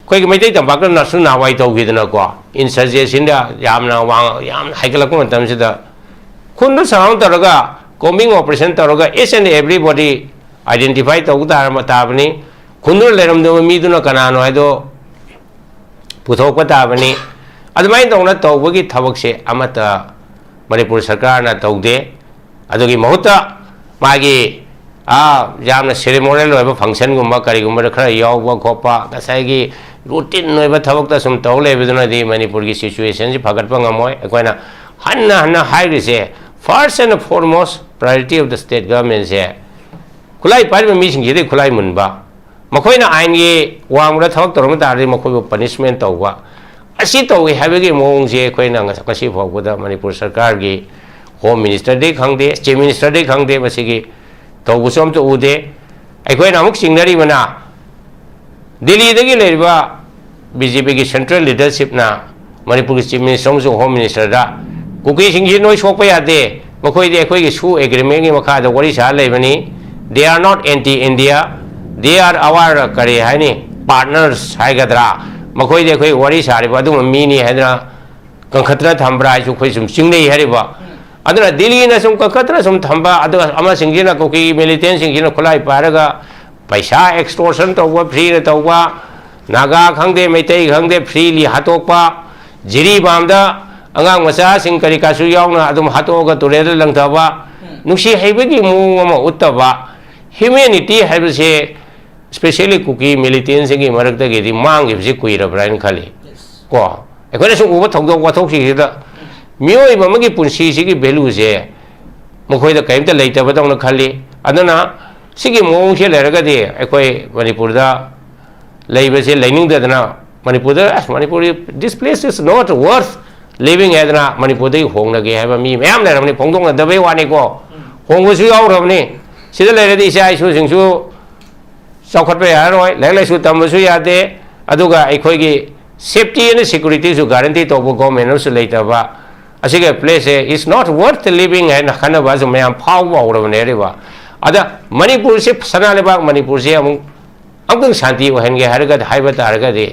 कोई में तम पाक नसु नावाई तौदनको इंसर्जेशन हाइकलक खुद सराउंड तौरगा कॉम्बिंग ऑपरेशन तौरगा ईच एंड एवरीबॉडी आइडेंटिफाई तौब ताबनी खुद लेरमदब मीदुना कनानो है पुथोक ताबनी अदुमाय तौना तौबगी थबकसे अमता मणिपुर सरकार ना तौदे अदुगी महुता मागी यामना सेरेमोनियल होइबा फंक्शन गुम्बा करिगुम्बा खरा यावबा खोपा गसाइगी रूटीन होइबा थबकता सुम तौ लेबदुना दी मणिपुर की सिचुएशन जी फगटपा ngमोय अखोइना हन्ना हन्ना हाइरिसे first and foremost priority of the state government से खुलाई पारिबा मीसिंग जिदे खुलाई मुनबा मखोइना आइन गी वांगरा थबक तोरम तारि मखोइबो पनिशमेंट तौबा असी तौगे हाइबगी मोंग जे अखोइना ngasi फावबदा मणिपुर सरकार की होम मिनिस्टर दे खंगदे चीफ मिनिस्टर दे खंगदे मसिगी तौबुसोम तो उदे अखोइना अमुक सिंगनरिबना दिल्ली दगी लेरिबा बीजेपी की सेंट्रल लीडरशिप ना मणिपुर की चीफ मिनिस्टर जो होम मिनिस्टर दा कुकी सिंगी नोय सोकपा यादे मखोइदे अखोइगी सु एग्रीमेंट की मखा द वरी सा लेबनी they are not anti India they are our करे हाइनी पार्टनर्स हाइगद्रा मखोइदे अखोइ वरी सारिबा अदुम मीनी हैदरा कंखत्रा थंबरा आइसु खोइ सुम सिंगनै हरिबा अदुना दिल्ली ना सुम कंखत्रा सुम थंबा अदु अमा सिंगिना कुकी मिलिटेंट सिंगिना खुलाई पारगा पैसा एक्सटोर्शन तौबा फ्री तौबा नागा खंगदे मैतै खंगदे फ्रीली हातोकपा जिरी बामदा अंगांग मचा सिंग करी कासु यावना अदुम हातोगा तुरेद लंगथबा नुसी हैबगी मोंग अमा उत्तबा ह्यूमैनिटी हैबसे स्पेशली कुकी मिलिटेंट सिंगी मरक्तगेदि मांगिबसे कुइरब्राइन खाली को अखोइना सुम उबा थौदोक वाथोकसिदा मियोय ममगी पुंसी सिगी वैल्यू से मखोइदा कैमता लेतबदौना खाली अदुना सिगी मोंगसे लेरगदि अखोइ मणिपुरदा लेबसे लेनिंगदना मणिपुरदा Manipur this place is not worth living एदना मणिपुरदि होंगनगे हैबा मी मयाम लेरमनि फोंदोंना दबे वानिको होंगबसु यावरबनि सिदा लेरदि इसा इसु सिंसु चौखटबा यारोय लाइलाइसु तमबसु यादे अदुगा अखोइगी सेफ्टी एंड सिक्योरिटी सु गारंटी तौबो गवर्नमेंट सु लेतबा असिगे place is not worth living है खनबा सु मयाम फावबा होरबने रेबा अदा मणिपुर से सना लेबाक मणिपुर से अमुक शांति ओहनगे हरगद हाइबा तारगदि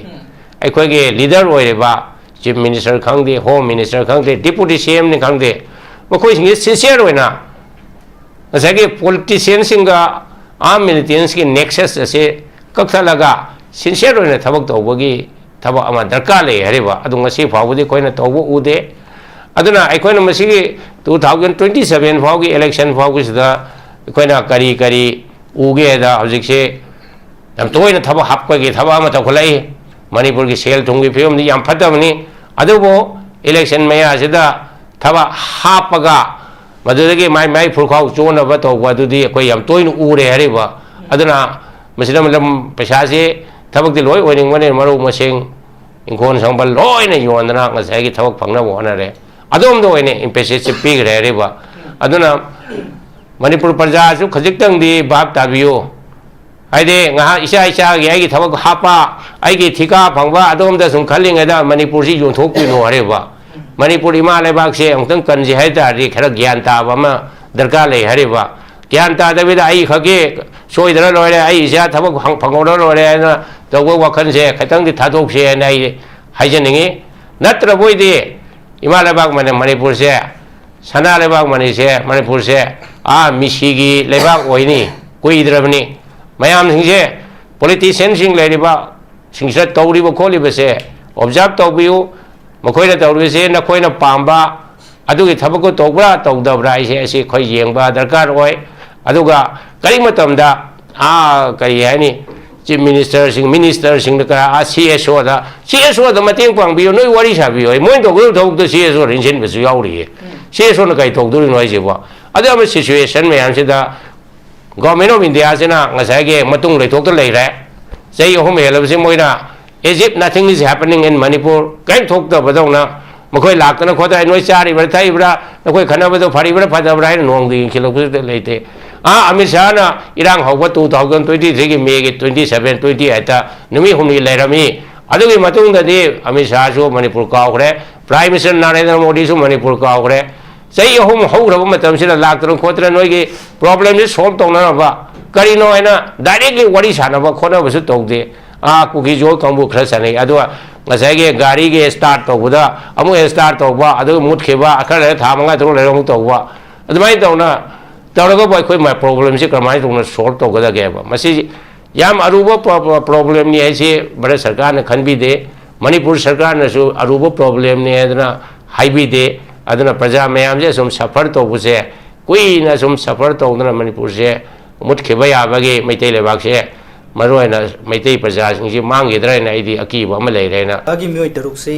अखोइगे लीडर ओइरेबा चीफ मिनिस्टर खंगदे होम मिनिस्टर खंगदे डिप्यूटी सीएम ने खंगदे मखोइसिंगे सिंसियर ओइना ngsaigi politician singa armed militants ki nexus ase kakthalaga sincere oina thabak tawbagi thaba ama darkar le hariba adu ngasi phawbudi koina tawbu ude aduna aikoina masigi 2027 phawgi election phawgi sida koina kari kari uge da hojikse yam toina thaba hapkagi thaba ama takhulai manipur ki sel thungi phim ni yam phatabani adubo election maya sida thaba hapaga मदुदगी माइ माइ फुरखाउ चोनब तौबदुदी अखोइ याम तोइन उरे हरिबा अदुना मसिदा मतलब पैसा से थबकदि लोय ओइनिंगमने मरु मसिंग इंखोन संबल लोयने योनना ngsaigi थबक फंगना होनरे अदोम दो ओइने emphasis पिगरे Hariba अदुना Manipur प्रजा सु खजिक्तंगदि बाप ताबियो हाइदे ngha isa isa gi ai gi थबक हापा ai gi थिका फंगबा अदोम द सुम खलिंगदा मणिपुर सि योंथोकपिनो हरिबा मणिपुर इमा लेबाक से अमतंग कनजे है तारी खरा ज्ञान ताब अमा दरकार ले हरिबा ज्ञान तादबिदा आई खगे सोइदरा लोरे आई इसा थबक फंगोरा लोरे ना तौबो वखन से खतंग दि थादोक से नाइ हाइजनिंगी नत्र बोइदि इमा लेबाक माने मणिपुर से सना लेबाक मणि से मणिपुर से मिसिगी लेबाक ओइनी कुइद्रबनी मयाम सिंसे पॉलिटिशियन सिंग लेरिबा सिंसे तौरिबो खोलिबे से ऑब्जर्व तौबियु मखोइना तौरिसे नखोइना पांबा अदुगी थबको तौबरा तौदबरा इसे असी खोइ येंबा दरकार ओय अदुगा करि मतमदा करि हाइनी चीफ मिनिस्टर सिंग का सीएसओ दा मतेंग पांबियो नोइ वरि साबियो मोइन तौगो थौक सीएसओ रिनसिन बसु याउरि सीएसओ न kai तौदुरि नोइ जेबो अदम सिचुएशन मयाम सिदा गवर्नमेंट ऑफ इंडिया सेना ngsaige matung leithok leire sei hom helabse moina as if nothing is happening in Manipur kai thok da badona मखोइ लाक्तना खोता नोइ चारि बर थाइ बरा नखोइ खना बदो फरि बर फदा बरा नोंग दि खिलोक लेते अमित शाह ना इरांग हौबा 2023 की मे के 27 28 ता नुमि हुमि लेरमी अदुगी मतुंग ददि अमित शाह सु मणिपुर काउखरे प्राइम मिनिस्टर नरेंद्र मोदी सु मणिपुर काउखरे सही हम हौरब मतम सिदा लाक्तना खोत्रा नोइगी प्रॉब्लम सि सॉल्व तौनबा करिनो हैना डायरेक्टली वरि सानबा खोनबसु तौदे कुकी जो कंबू खर सने गसाई गाड़ी के स्टार्ट तौबद स्टार्ट तौब मुठब खर था मंगा तरुक लेरम तौब अदुमाय तौना तौरगब अखोय मा प्रॉब्लम से क्रमाय तौना सॉल्व तौगदगेबा मसी याम अरुब प्रॉब्लम नि है भारत सरकार ने खनबीदे मणिपुर सरकार ने अरुब प्रॉब्लम ने हाइबीदे अदुना प्रजा मयाम से सुम सफर तौबसे कुइना सुम सफर तौदना मणिपुर से मुठब याबगे मैतै लेबाक से मरोयना मैतै प्रजा सिंग मांगेद्रायना इदी अकीब अमा लेरेना आगी मियोय तरुक से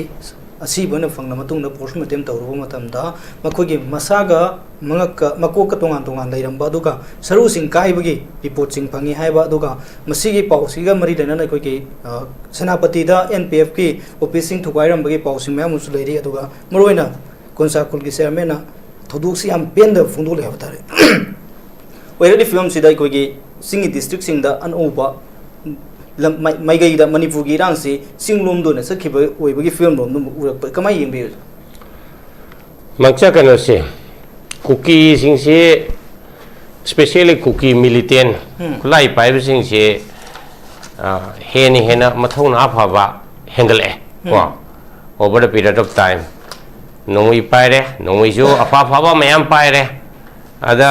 असीबन फंगना मतुंगना पोस्टमार्टम तौरबो मतमदा मखोगे मसागा मंगक मकोक तोंगान तोंगान लेरंबा दुगा सरुसिंग काइबगी रिपोर्ट सिंग फंगी हाइबा दुगा मसीगी पाउसिगा मरी लेना कोइगे सेनापति दा एनपीएफ की ऑफिसिंग थुगाइरंबगी पाउसिंग मयाम मुसु लेरी अदुगा मरोयना कोनसा कुलगी चेयरमैन थोदुक्सी याम पेंद फुंदो ले हबतारे ओइरदी फिल्म सिदा कोइगे सिंगी डिस्ट्रिक्ट सिंग दा अनओबा माइगई दा मणिपुर की रांग से सिंगलोम दो ने सखिबे ओइबगी फिल्म लोम नु उरक कमाय यंबे मक्चा कनो से कुकी सिंग से स्पेशली कुकी मिलिटेंट खुलाई पाइब सिंग से हेना मथौना अफाबा हेंगले को over the period of time नोई पाइरे नोई जो अफाफाबा मयाम पाइरे अदा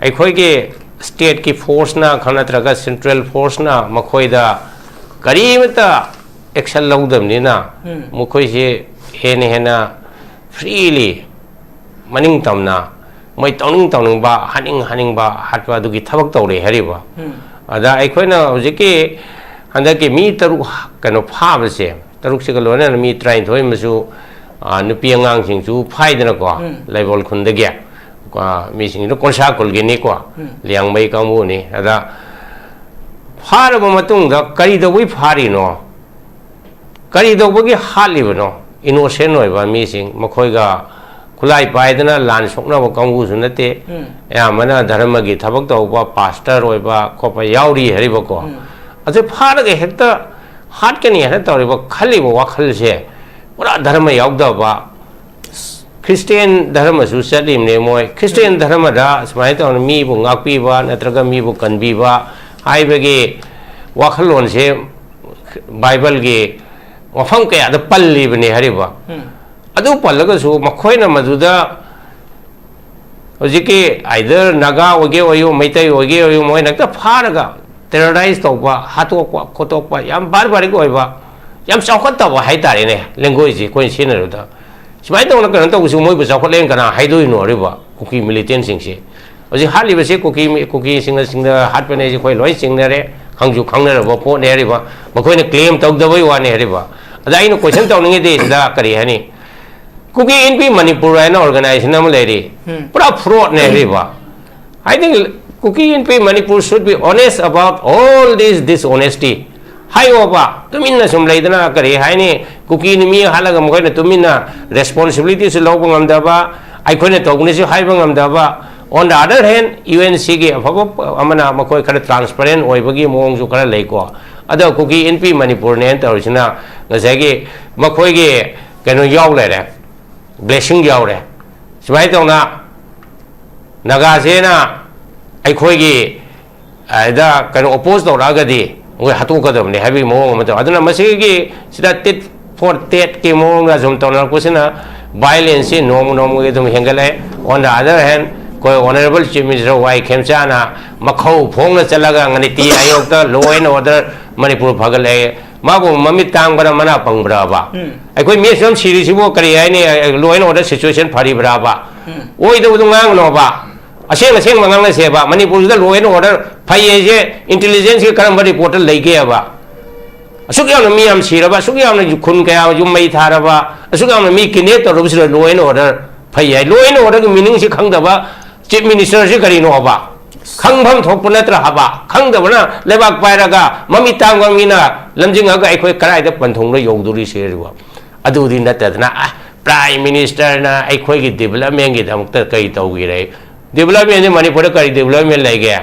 अखोय के स्टेट की फोर्स ना खनत्रगा सेंट्रल फोर्स ना मखोयदा करीमता एक्शन लौदमनिना मखोय से हेना फ्रीली मनिंग तमना मै तौनिंग बा हनिंग बा हाटवा दुगी थबक तौरे हरिबा अदा अखोयना होजिके हंदके मी तरुक कनो फाबसे तरुक से लोना मी ट्राइन थोय मसु नुपी अंगांग सिंगसु फाइदना को लेवल खुंदगे मीसिंग कोनसा कुलगिनी को लियांगमई कांगबुनी अदा फारब मतुंग करी दबुई फारिनो करी दबुगी हालिबनो इनोसेंट होइबा मीसिंग मखोयगा खुलाई पाइदना लान सोकनाबो कांगबुसु नते यामना धर्म की थबक तौबा पास्टर होइबा खोपा याउरी हरिबको अजे फारगे हेक्ता हाटकनी हन तौरिबो खलिबो वाखल से पूरा धर्म याउदबा क्रिस्टियन धर्म सुसलिमने मोय क्रिस्टियन धर्म दा समाय तौन मीबु ngaकपीबा नत्रगा मीबु कनबीबा हाइबगे वाखलोन से बाइबल के वफम कया द पल्लीबने हरिबा अदु पल्लगसु मखोयना मजुदा होजिके either Naga ओगे OYO Meitei ओगे OYO मोय नक्ता फारगा टेरराइज तौबा हातोकवा खोतोकवा याम बार को ओइबा याम चौखतबा हाइतारेने लैंग्वेज कोइन सिनरुदा सुमाय तौना कन तौसु मोयबु चौखलेन कना हाइदोइनो हरिबा कुकी मिलिटेंट सिंगसे होजि हालिबसे कुकी सिंग हाटपने जे खोय लोय सिंगनरे खंगजु खंगनरबो पोने हरिबा मखोयना क्लेम तौदबई वाने हरिबा अदा आइनो क्वेश्चन तौनिंगे दे दा करी हनी कुकी इनपी मणिपुर है ऑर्गेनाइजेशन हम लेरी पूरा फ्रॉड ने हरिबा आई थिंक कुकी इनपी Manipur should be honest about all this dishonesty हाइओबा तुमिना सुम लेदना करी हाइनी कुकी निमी हालगा मखोयना तुमिना रेस्पॉन्सिबिलिटी से लौब ngamdaba आइखोयना तौगने से हाइबा ngamdaba on the other hand UNC के अफबो अमना मखोय खर ट्रांसपेरेंट ओइबगी मोंग सु खर लेको अदा कुकी इनपी मणिपुर ने तौरिसना गसागे मखोयगे कनो याव लेरे ब्लेसिंग यावरे सुमाय तौना नागा सेना आइखोयगे आदा कनो अपोज तौरागदी ओय हातोकदबने हाबी मोंग मत अदना मसिगी सिदा टिट फॉर टेट के मोंग जुम तौना कोसिना वायलेंस से नोम के तुम हेंगले ऑन द अदर हैंड कोई ऑनरेबल चीफ मिनिस्टर वाई खेमचाना मखौ फोंगना चलगा ngani टी आयोग लो एंड ऑर्डर मणिपुर फगले माबो ममित तांगबरा मना पंगब्राबा अखोय मेसम सिरिसिबो करी आइने लो एंड ऑर्डर सिचुएशन फरिब्राबा ओइदो नगांग नोबा असेंग मंगांग सेबा मणिपुर दा लो एंड ऑर्डर फाइए जे इंटेलिजेंस के करम रिपोर्ट लेगेबा असुक याम मी याम सिरबा असुक याम खुन कया जुम मई थारबा असुक याम मी किने तरुबस लो एंड ऑर्डर फाइए लो एंड ऑर्डर के मीनिंग से खंगदबा चीफ मिनिस्टर से करीनो हबा खंगभम थोप नत्र हबा खंगदबना लेबाक पायरगा ममी तांगवांगिना लमजिंगा अखोय कराइदा पंथोंग यौदुरी सेरुवा अदुदि नतदना प्राइम मिनिस्टर ना अखोय की डेवलपमेंट की दमक कई तौगिरे डेवलपमेंट मणिपुर करी डेवलपमेंट लेगे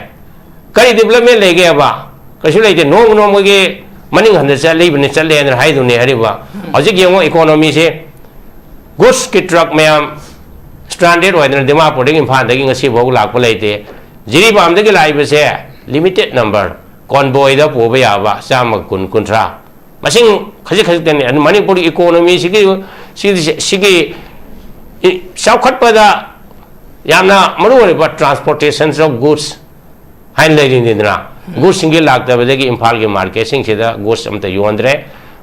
करी डेवलपमेंट लेगे बा कसु लेते नोम के मनिंग हंद चलेबने चले न हाइदुने हरिबा हजिक यंगो इकोनॉमी से गुड्स की ट्रक मैम स्ट्रांडेड होइदन दिमापुर इंफाल दगी ngasi बौ लाक लेते जिरीबाम दगी लाइबसे लिमिटेड नंबर convoy दा पोबे याबा चाम कुंट्रा मसिंग खजिक खजिक तने मणिपुर इकोनॉमी सिगी साउखटपदा यामना मरुओरेबा ट्रांसपोर्टेशन ऑफ गुड्स हाइन लेदिना गुड्स सिंगे लागतबदगी इम्फाल के मार्केट सिंगसिदा गुड्स अमता योंद्रे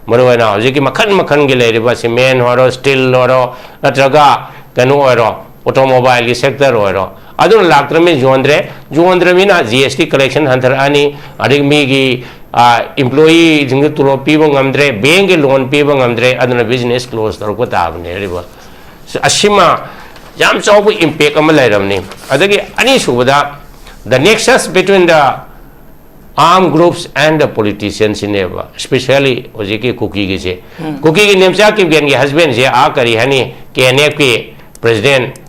मरुओना हजिकी मखन मखन के लेरिबा सीमेंट होरो स्टील होरो नत्रगा कनो होरो ऑटोमोबाइल की सेक्टर होरो अदुन लागत्रमे जोंद्रमिना जीएसटी कलेक्शन हंथर आनी अदिग मीगी एम्प्लॉई जिंग तुलो पीबो ngamdre बैंक के लोन पीबो ngamdre अदुन बिजनेस क्लोज तौरको ताबने रिबा असिमा याम चावबो इम्पैक्ट अमा लैरमनी अदगी अनि सुबदा the nexus between the armed groups and the politicians in ever especially ojiki cookie gi se cookie gi nemcha ki gen gi husband je a kari hani KNF ki president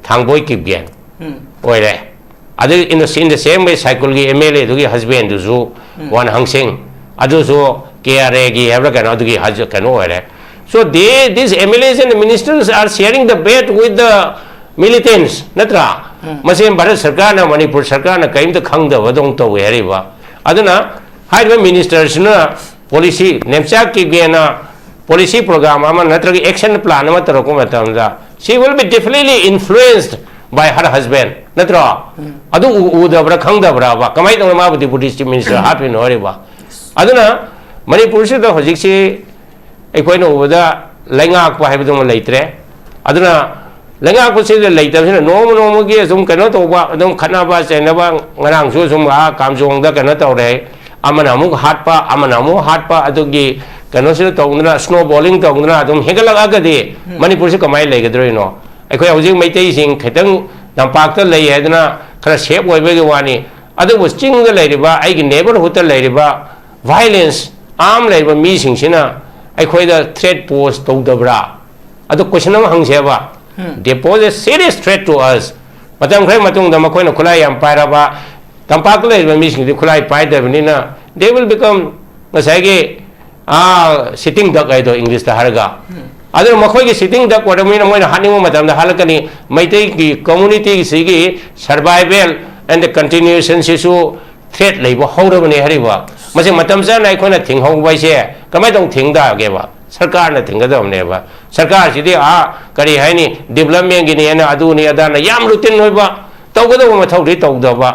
thangboy ki gen oire adu in the same way cycle gi MLA du gi husband du zu one hangsing adu so KRA gi have kan adu gi haj kan oire so these MLAs and the ministers are sharing the bed with the militants natra masem bharat sarkar na manipur sarkar na kaim ta khang da wadong to we ba aduna high ministers na policy nemcha ki gena policy program ama natra action plan ama taroko matamda she will be definitely influenced by her husband natra adu udabra khangdabra ba kamai tong ma budi buddhist minister happy no re ba aduna manipur se da hojik se ekoi no uda laingak pa haibudum leitre aduna laingak ko se leitabse no gi zum kano to ba adum khana ba chena ba ngarang su sum a kamjong da kano to re amana mu hatpa adugi kano se to ngna snowballing to ngna adum hegala ga de manipur se kamai legadro no ekoi hojik maitai sing khetang nampak ta lei hedna khara shape oi be wani adu was ching da lei ba ai gi neighborhood ta lei ba violence arm lei ba mi sing sina ekoi da threat post to dabra adu question am hang se ba they pose a serious threat to us matam khrai matung da makoi na khulai am paira ba tampak le mi sing di khulai pai da na they will become masage sitting duck ai do english ta harga adar makoi gi sitting duck wada mina moi na haningo matam da halakani maitai ki community sigi survival and the continuation sisu threat leibo hawrabani hariba mase matam sa nai khona thing hau bai se kamai tong thing da ge ba सरकार ने थिंगदमने बा सरकार सिदे करी हाइनी development गिनी एना अदु नि Adana याम routine होइबा तौगदो मथौदि तौदबा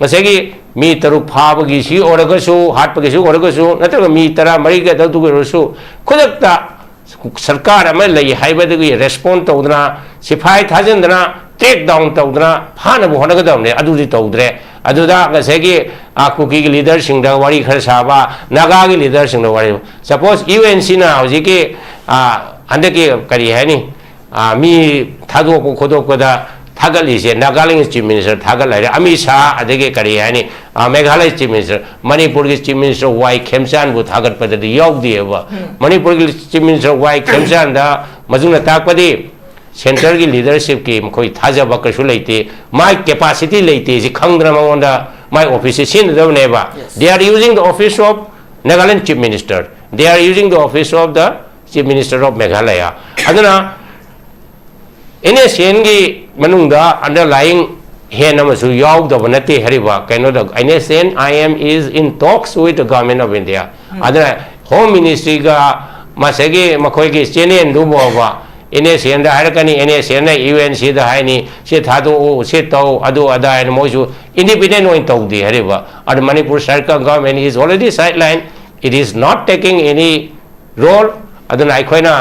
मसेगी मी तरुक फाबगी सी ओरगसु हाटपगी सु ओरगसु नतग मी तरा मरिगे ददुगरसु खुदक्ता सरकार अमे लई हाइबदगी रेस्पोंड तौदना सिफाई थाजनदना टेक डाउन तौदना फाना बो होनगदमने अदुदि तौद्रे अदुदा गसेगी कुकी की लीडर सिंह वारी खर साबा नागा की लीडर सिंह वारी सपोज UNC ना हजी के अंदर के करी है नी मी थादो को खोदो को दा थागली से नागालैंड चीफ मिनिस्टर थागल है अमित शाह अदर के करी है नी मेघालय चीफ मिनिस्टर मणिपुर के चीफ मिनिस्टर वाई खेमचान बु थागत पददी योग दिए बा मणिपुर के चीफ मिनिस्टर वाई खेमचान दा मजुना ताकपदी सेंटर की लीडरशिप की कोई थाजब कसु लेते माई कैपेसिटी लेते जी खंगद्र मंगोंदा माई ऑफिस से सिनदबनेबा they are using the office of Nagaland chief minister they are using the office of the chief minister of Meghalaya अदना NSN की मनुंगा अंडरलाइंग है नमसु याव दब नते हरिबा कैनो the NSN IM is in talks with the government of India अदना होम मिनिस्ट्री का मसेगे मखोय के चेनेन दुबोबा NSN दा हरकनी NSN UNC दा हाइनी से थादो से तो अदो अदा एन मोजु इंडिपेंडेंट ओइन तौदी हरिबा और मणिपुर सरकार government is already sideline it is not taking any role अदन आइखोइना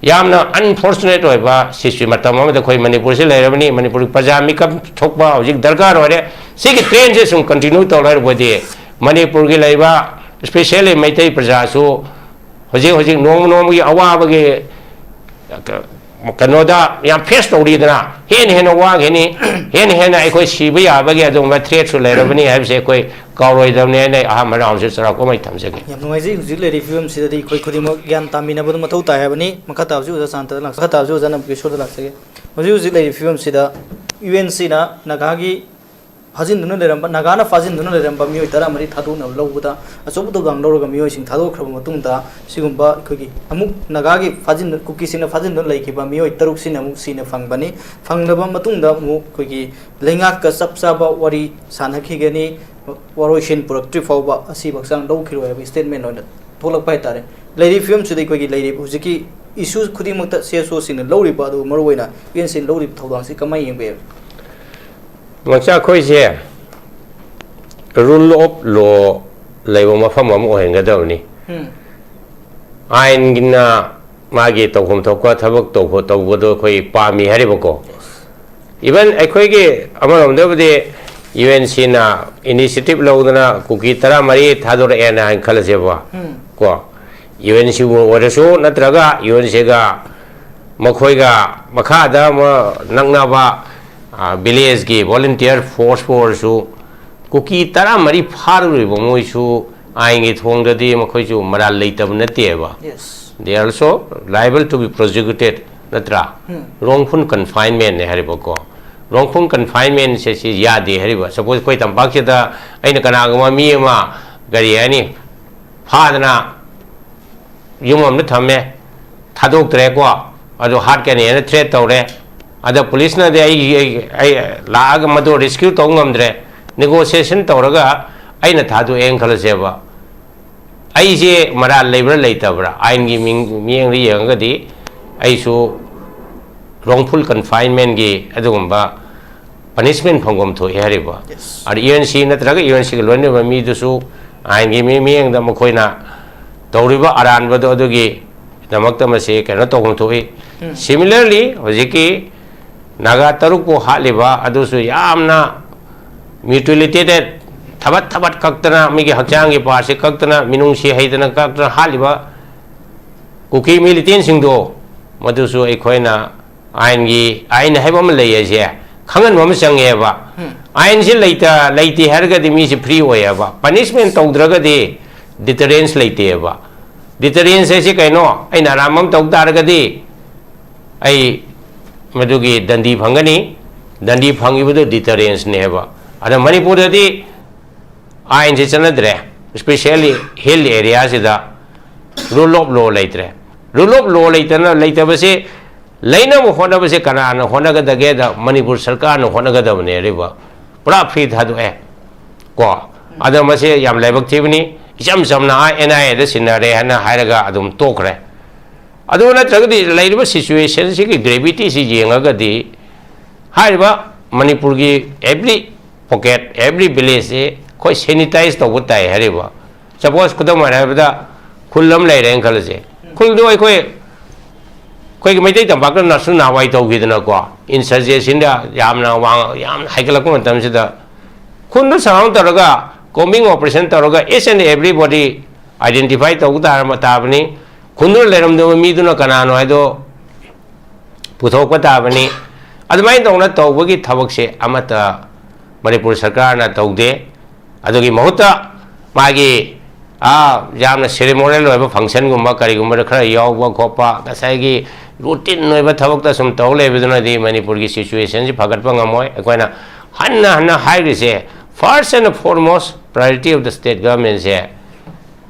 यामना अनफॉर्चुनेट होइबा सिचुएशन मतम अमदा खोइ मणिपुर से लेरबनी मणिपुर प्रजा मिकम थोकबा हजिक दरकार होरे सिगी ट्रेन से सुम कंटिन्यू तौलर बदे मणिपुर की लेबा स्पेशली मैतै प्रजा सु हजिक नोम की अवाबगे कनोदा या फेस तौरीदना हेन वागेनी हेन अखोई सीब याबगे अदुम थ्रेट सु लेरबनी हाबसे अखोई कावरोइदमने ने अहम राउंड से सरा को मै थमसगे याम नुगाइजे हुजिक लेरि फिल्म सिदि खोइ खुदिम ज्ञान तामिनाबदु मथौ तायबनी मखा ताबजु उजा शांत लाख मखा ताबजु उजा नबकिशोर लाखसगे हुजिक लेरि फिल्म सिदा UNC ना नागागी फाजिन्दुना लेरंबा नागाना फाजिन्दुना लेरंबा मियोय तरा मरि थादुना लौबदा अचोबदो गांग लौरगा मियोय सिंग थादो खरब मतुंदा सिगुंबा खगी अमुक नागागी फाजिन कुकी सिना फाजिन्दुना लैखिबा मियोय तरुक सिना अमुक सिना फंगबनी फंगदबा मतुंदा अमुक खगी लेंगाक का सबसाबा worry सानखिगनी waroshin productive fauba asi baksang do khiro hai statement on tholak pai tare lady film sudai ko gi lady hujiki issues khuding makta CSO sing lori ba do marwaina yen sin lori thodang si kamai yengbe ngcha khoi je rule of law leibo mafam am ohenga dawni ain gina magi tokhum thokwa thabak tokho tawbodo khoi pami haribako even akhoi ge amarom debde UNC na initiative lawdana kuki tara mari thador ena an khalaseba ko UNC warasu natraga UNC ga makhoi ga makha da ma nangna ba village ge volunteer force su kuki tara mari pharu bo moisu aingi thongdadi makhoi ju maral leitab nateba they are also liable to be prosecuted natra wrongful confinement ne haribako wrongful confinement se si yadi hariba suppose koi tampak se da aina kana ga mi ma gari ani phadana yumam ne thame thadok tre ko ado hat ke ne threat tawre ada police na de ai la ga mado rescue to ngamdre negotiation tawraga aina thadu eng khala seba ai je mara labor leitabra ain gi ming ri yang ga di ai su wrongful confinement gi adugumba punishment phangom tho hariba ar UNC natraga UNC ga lone ba mi dusu ain gi ming da mokoina tawriba aran ba do adugi damakta ma se kana to gom thoi similarly hojiki naga taruk ko haliba adusu yamna mutilated thabat kaktana migi hakchang gi pa se kaktana minung si haidana kaktana haliba kuki militant singdo madusu ekhoina ain gi ain haibam leye je khangan mom sange ba ain si leita leiti harga di mi si free oya ba punishment tawdraga di deterrence leite ba deterrence se kaino aina ramam tawdarga di ai madugi dandi phangani dandi phangibudo deterrence ne ba ada manipur di ain se chanadre especially hill areas da rule of law leitre rule of law leitana leitabase leina mo hona base kana na hona ga dage da manipur sarkar no hona ga da ne riba pura free thadu ko ada mase yam laibak thibni isam samna NIA da sinare hana hairaga adum tokre adu na tragdi laiba situation si ki gravity si jenga ga di haiba manipur gi every pocket every village koi sanitize to butai hariba suppose kudam marabda khullam lai reng khalase khul do koi mai dai tambak na su na wai to gidna ko insurgency da yamna wang yam haikala ko tam sida khun sang taraga combing operation taraga each and everybody identify to ta matabni khunur leram do mi duna kana no aido puthok patabni admai dona to bagi thabak se amata manipur sarkar na taude adogi mahuta magi jamna ceremonial oiba function gumba kari gumba khara yawba khopa kasai gi routine oiba thabak ta sum tawle beduna di manipur gi situation ji phagatpa ngamoi ekoina hanna high rise first and foremost priority of the state government se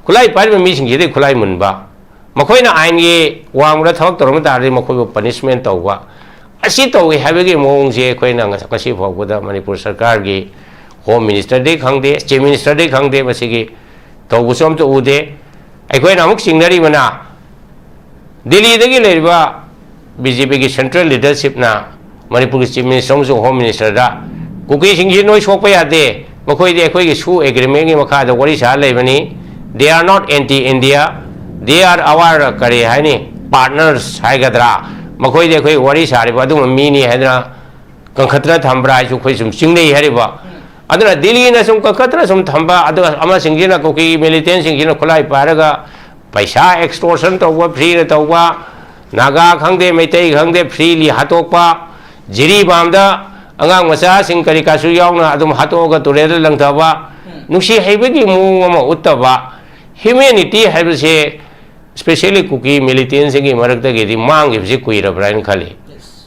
khulai parba mi sing gi khulai munba makoina ain gi wangra thabak torom tari makoi punishment tawba asi tawgi habegi mong je koina ngasi phogda manipur sarkar gi home minister de khangde chief minister de khangde basigi tawbusom to ude aikoi namuk singnari mana Delhi dagi leriba BJP gi central leadership na manipur gi chief minister so home minister da kuki singji noi sokpa yade makoi de aikoi gi su agreement gi makha da wari sa lebani they are not anti India they are our kare hani partners haigadra makoi de koi wari sa riba du mini hadra kankhatra thambra su khoi sum singnei hariba aduna Delhi na sum kakatra sum thamba adu ama singjina ko ki militant singjina khulai paraga paisa extortion to wa free to wa naga khangde meitai khangde freely hatokpa jiri bamda angang masa sing kari kasu yauna adum hatoga turel langthaba nusi haibegi mu ma uttaba humanity haibse especially kuki militant singi marakta ge di mang gi kuira brain khali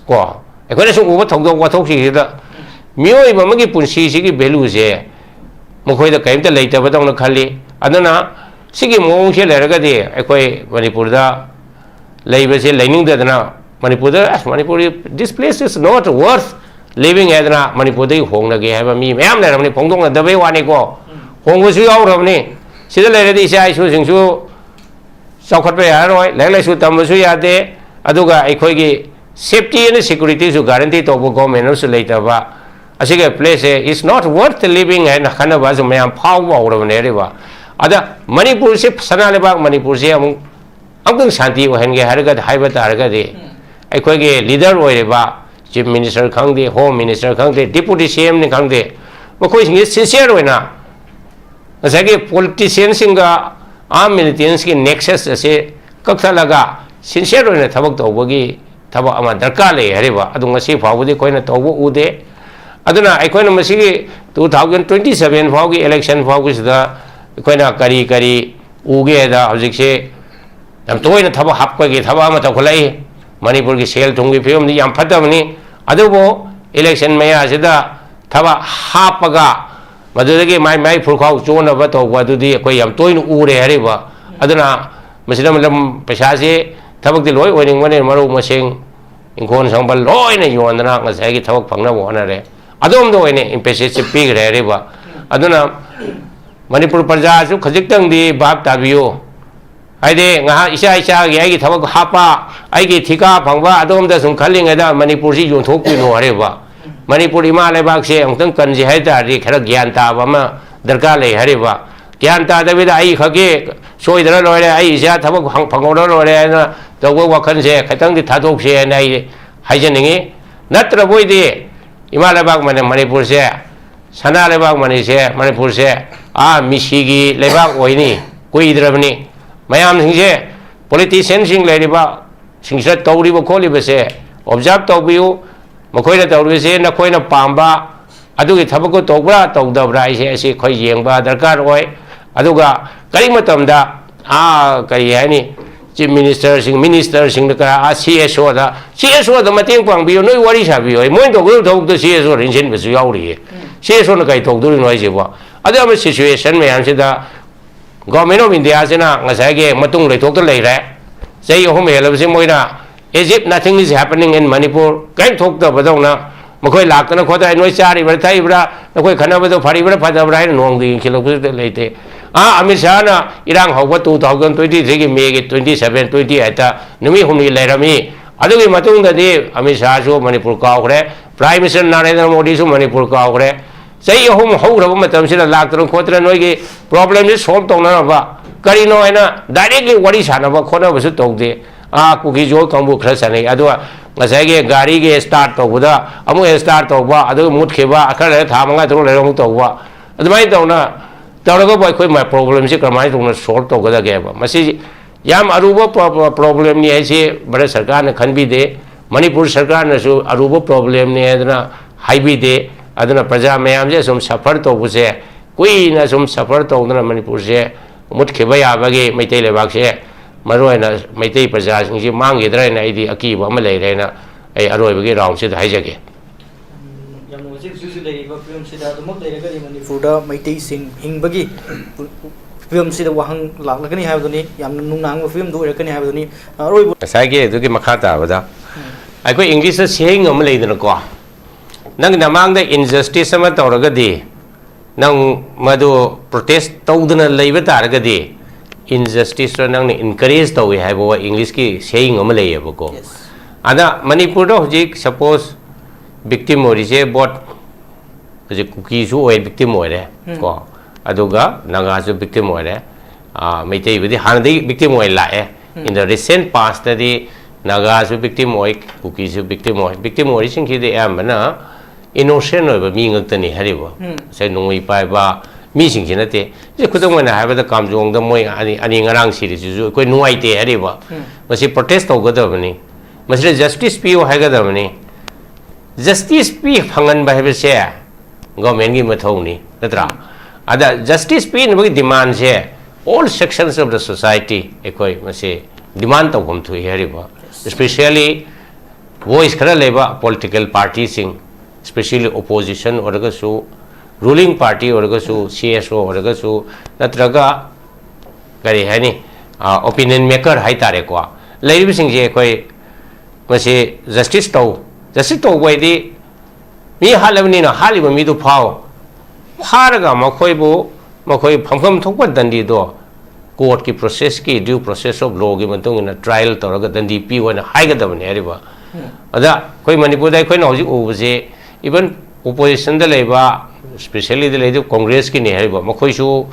ko ekone sum uba thogdo wa thoksi da mioi mamagi punsi sigi value je mokoi da kaimta leita ba dong khali adana sigi mong se leraga de ekoi manipur da leibe se lening da na manipur da manipur this place is not worth living है ना मणिपुर दे Hong लगे है me ma'am ले रमनी फोंदों ना दबे वाने को Hong को सुयाव रमनी सीधे ले रही इसे आइसु सिंसु चौखट पे यार रोय ले ले सु तम सु यादे अदुगा एकोई की safety and security सु guarantee तो वो गवर्नमेंट सु लेता बा असिगे प्लेस है is not worth living है ना खाना बाजू में हम फाव वाव रमने रे बा अदा मणिपुर से सना ले बा मणिपुर से हम अंग शांति वहनगे हरगत हाइबत हरगत अखोगे लीडर होइबा चीफ मिनिस्टर खंगदे होम मिनिस्टर खंगदे डिप्यूटी सीएम ने खंगदे मखोइसिंगे सिंसियर होइना असागे पॉलिटिशियन सिंगा आर्म मिलिटेंट्स की नेक्सस असे कक्थलगा सिंसियर होइना थबक तौबगी थबक अमा दरकार ले हरिबा अदुंगसी फावबुदि कोइना तौबु उदे अदुना अखोइना मसिगी 2027 फावगी इलेक्शन फावगी सिदा अखोइना करी करी उगे दा हजिकसे हम तोइना थबक हापकगी थबक अमा तखलाई मणिपुर की सेल थुंगी फिल्म नी याम फतबनी अदुबो इलेक्शन में आसिदा थबा हापगा मदुदगी माई माई फुरखाउ चोनबा तौबा दुदी कोई याम तोइन उरे हरिबा अदुना मसिदा मतलब पैसा से थबक दि लोय ओइनिंग मने मरु मसिंग इंखोन संबल लोयने योनना ngसागी थबक फंगना होनरे अदोम दो ओइने इम्पेसिस पिगरे हरिबा अदुना मणिपुर प्रजा सु खजिक्तंग दि बाप ताबियो आइदे ngहा इसा इसा गे थबक हापा आइगे थिका फंगबा अदोम द सुम खलिंगदा मणिपुर सि योंथोकपिनो हरेबा मणिपुर इमा लेबाक से अंतंग कनजे हाइतारि खरा ज्ञान ताबा मा दरकार ले हरेबा ज्ञान तादबिदा आई खगे सोइदरा लोरे आई इसा थबक फंगोदरा लोरे ना तगो वखन से खतंग दि थादोक से नाइ हाइजनिंगे नत्र बोइदे इमा लेबाक माने मणिपुर से सना लेबाक माने से मणिपुर से आ मिसिगी लेबाक ओइनी कुइद्रबनी मैम सिंसे पॉलिटिशियन सिंग लेरिबा सिंसे तौरिबा खोलिबसे ऑब्जर्व तौबियु मखोइना तौरिबसे नखोइना पांबा अदुगी थबको तौबरा तौदबरा इसे असे खोइ येंबा दरकार होय अदुगा करि मतमदा आ करि हानि चीफ मिनिस्टर सिंग का आ सीएसओ दा मतेंग पांबियो नोइ वारि साबियो मोइन तौगु तौद सीएसओ रिंसिन बसु याउरि सीएसओ न कइ तौदुरि नोइसेबो अदम सिचुएशन में हमसेदा गवर्नमेंट ऑफ इंडिया से ना ngसागे मतुंग लेथोक लेरे sei ahum helabse moina as if nothing is happening in Manipur kain thokta badona mokoi laktana khoda noi chari bar thai bra koi khana bado phari bra phada bra nong di khilok leite a Amit Shah na irang hoba 2023 gi May gi 27 28 ta numi humni lerami adugi matung da di Amit Shah so Manipur ka khre Prime Minister Narendra Modi so Manipur ka khre sei ahum hograba matam sila laktana khotra noi gi problem is solve tongna ba करीनो है ना directly worry सानबा खोना बसु तौदे आ cookie जो कंबु खर सने अदुवा ngसागे गाड़ी के स्टार्ट तौबदा अमु स्टार्ट तौबा अदु मुटखेबा अखर थामंगा तरो लेरंग तौबा अदुमाय तौना तौरगो बय कोइ मा प्रॉब्लम से करमाय तौना सॉल्व तौगदा गेबा मसी याम अरुबो प्रॉब्लम नि है भारत सरकार ने खनबी दे मणिपुर सरकार ने सु अरुबो प्रॉब्लम ने अदना हाइबी दे अदना प्रजा मयाम जे सुम सफर तौबसे कोई ना सुम सफर तौदना मणिपुर से मुटखेबा याबगे मैतै लेबाक से मरोयना मैतै प्रजा सिंगि मांगेद्रायना आइदि अकीब अमा लेरेना ए अरोयबगे राउंड से हाइजगे यामोजिक जुजु लेरिबा फिल्म सिदा दमक लेरगनि मणिपुरदा मैतै सिंग हिंगबगी फिल्म सिदा वहंग लागलगनि हायबदनि यामना नुंनांग फिल्म दो रकनि हायबदनि अरोयबो साइगे दुगी मखा ताबदा आइको इंग्लिश सेहिंग अमा लेदना को नंग नमांगदा इनजस्टिस अमा तौरगदि नंग मधु प्रोटेस्ट तौदना लेबा तारगदि इनजस्टिस नंग इनकरेज तौवे हाइबो इंग्लिश की सेइंग अमा लेयबको आदा मणिपुर दो हजिक सपोज विक्टिम ओरिसे बोट हजिक कुकी सु ओय विक्टिम ओरे को अदुगा नागा सु विक्टिम ओरे मैतै बदि हानदि विक्टिम ओय लाए इन द रिसेंट पास्ट दि नागा सु विक्टिम ओय कुकी सु विक्टिम ओय सिंखि दे आमना innocent over being a tiny haribo. Say no way by bar, missing in a day. You couldn't when I have the Kamjong the Moy and in around cities, you could no idea haribo. Must he protest of Godovani? Must the justice be or Hagadovani? Justice be hung by his share. Go many matoni, the dra. Other justice be in the demands here. All sections of the society, equate must say, demand of them to haribo. Especially voice labor political parties in. Especially opposition or ruling party or CSO or Natraga very honey opinion maker haitare qua. Lady sing je koi must say justice to way the mi halabni na haliba mi du phao pharaga makhoi phampham thokpa dandi do court ki process ki due process of law gi matung na trial toraga dandi pi wana haigadabani ariba ada koi manipur dai koi na hoji ubse even opposition da leba especially the lady congress ki ne hariba makhoi su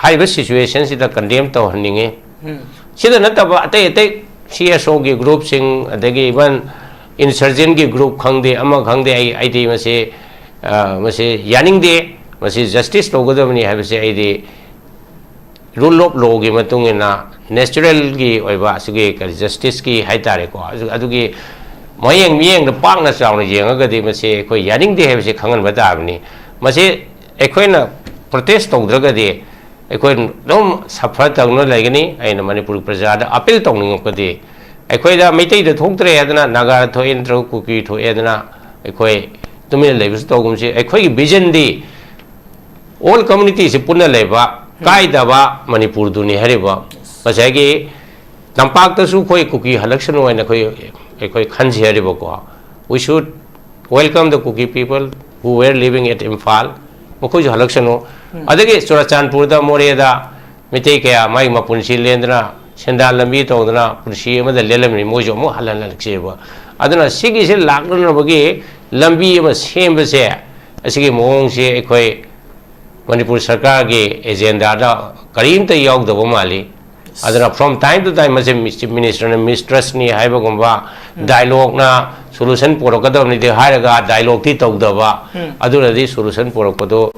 haiba situation sida condemn to haninge sida nataba ate CSO ki group sing adagi even insurgent ki group khangde ama khangde ai di mase yaning de mase justice togodabani habse ai de rule of law gi matungena natural gi oiba sugi ka justice ki haitare ko adugi moyeng da pang na chawna yenga ga de mase koi yaning de habse khangan badabni mase ekoina protest togdraga de ekoi dom suffer tawna lagani aina manipur praja da appeal tawning ko de ekoi da meitai da thoktre adana naga tho intro kuki tho adana ekoi tumina lebus togum se ekoi gi vision di all community se punna leba kaida ba manipur duni hariba pasai gi tampak ta su koi kuki election oina ekoi khanji hariba ko we should welcome the Kuki people who were living at Imphal mokoi election o adagi Surachandpur da Moreda mitei kaya mai mapunsi lendra senda lambi tawdana punsi amada lelamni mojo mo halal lakseba aduna sigi se lakna bagi lambi ma semba se asigi mong se ekoi manipur sarkar ge agenda da karim ta yaw da mali aduna from time to time mase minister na mistress ni haiba gomba dialogue na solution porokada ni de haraga dialogue ti tawdaba aduna di solution porokodo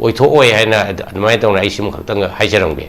oitho oi haina admai tawna isim khaktang haijarang be